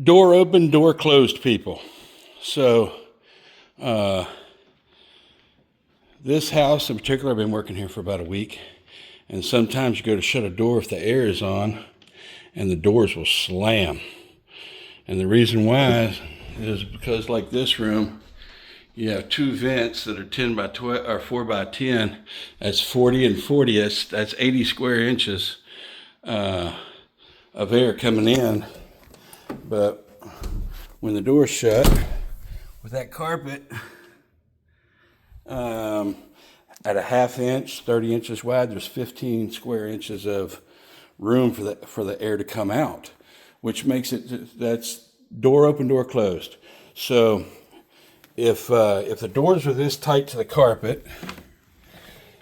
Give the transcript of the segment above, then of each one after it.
Door open, door closed people. So this house in particular, I've been working here for about a week, and sometimes you go to shut a door if the air is on and the doors will slam. And the reason why is because, like this room, you have two vents that are 10 by 12 or 4 by 10. That's 40 and 40. That's 80 square inches of air coming in. But when the door's shut with that carpet at a half inch, 30 inches wide, there's 15 square inches of room for the air to come out, which makes it, that's door open, door closed. So if the doors are this tight to the carpet,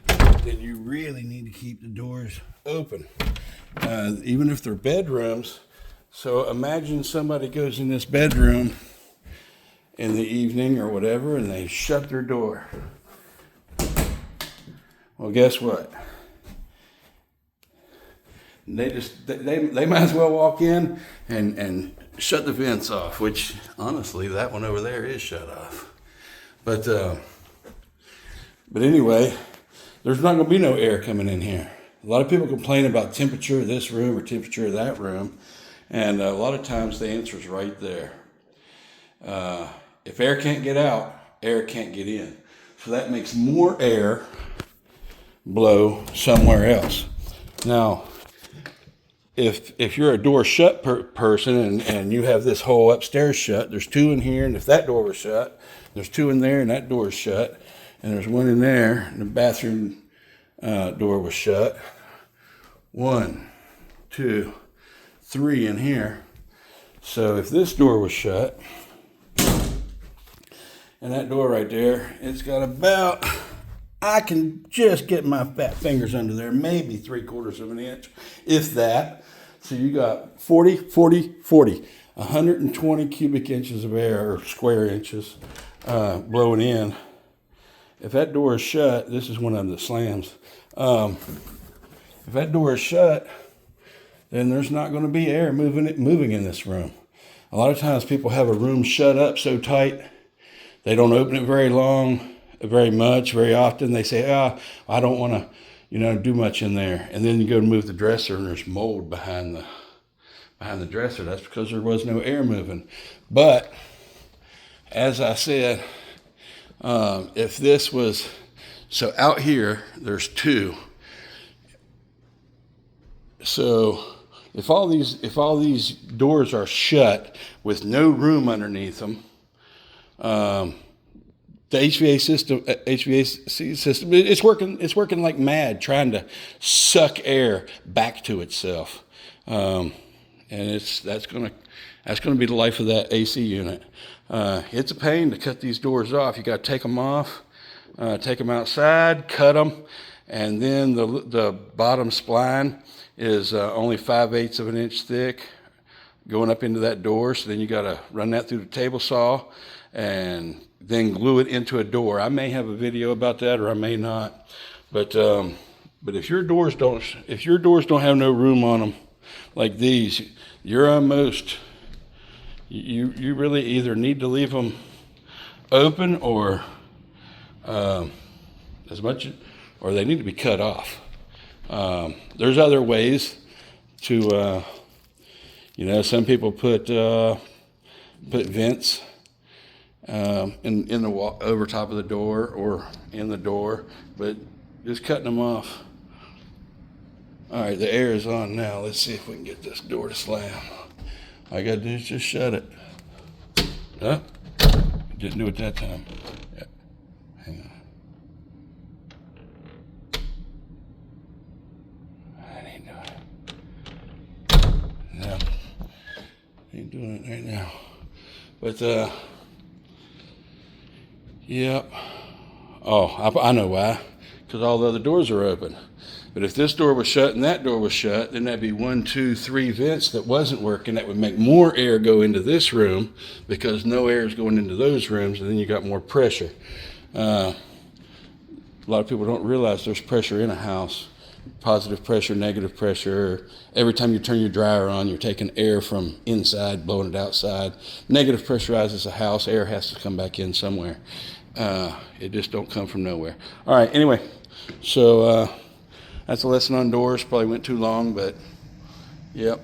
then you really need to keep the doors open, even if they're bedrooms. So imagine somebody goes in this bedroom in the evening or whatever, and they shut their door. Well, guess what? They might as well walk in and shut the vents off, which honestly, that one over there is shut off. But anyway, there's not going to be no air coming in here. A lot of people complain about temperature of this room or temperature of that room, and a lot of times the answer is right there. If air can't get out, air can't get in. So that makes more air blow somewhere else. Now, if you're a door shut person and you have this whole upstairs shut, there's two in here, and if that door was shut, there's two in there and that door is shut, and there's one in there and the bathroom door was shut. 1, 2, 3 in here. So if this door was shut, and that door right there, it's got about, I can just get my fat fingers under there, maybe 3/4 of an inch, if that. So you got 40, 40, 40, 120 cubic inches of air, or square inches, blowing in. If that door is shut, this is one of them that slams. If that door is shut, then there's not going to be air moving in this room. A lot of times people have a room shut up so tight, they don't open it very often. They say, I don't want to, do much in there. And then you go to move the dresser and there's mold behind the dresser. That's because there was no air moving. But as I said, if this was, so out here, there's two. So if all these doors are shut with no room underneath them, the HVAC system, it's working like mad, trying to suck air back to itself, and that's gonna be the life of that AC unit. It's a pain to cut these doors off. You got to take them off, take them outside, cut them, and then the bottom spline is only 5/8 of an inch thick, going up into that door. So then you got to run that through the table saw and then glue it into a door. I may have a video about that, or I may not. But if your doors don't have no room on them like these, you're almost, you really either need to leave them open or or they need to be cut off. There's other ways to, some people put vents in the wall, over top of the door or in the door, but just cutting them off. All right, the air is on now. Let's see if we can get this door to slam. All I gotta do is just shut it. Huh? Didn't do it that time. Yeah. Hang on. That ain't doing it. No, ain't doing it right now. But yep. Oh, I know why. Because all the other doors are open. But if this door was shut and that door was shut, then that'd be 1, 2, 3 vents that wasn't working. That would make more air go into this room because no air is going into those rooms, and then you got more pressure. A lot of people don't realize there's pressure in a house positive pressure, negative pressure. Every time you turn your dryer on, you're taking air from inside, blowing it outside. Negative pressurizes a house. Air has to come back in somewhere. It just don't come from nowhere. All right, anyway, so that's a lesson on doors. Probably went too long, but yep.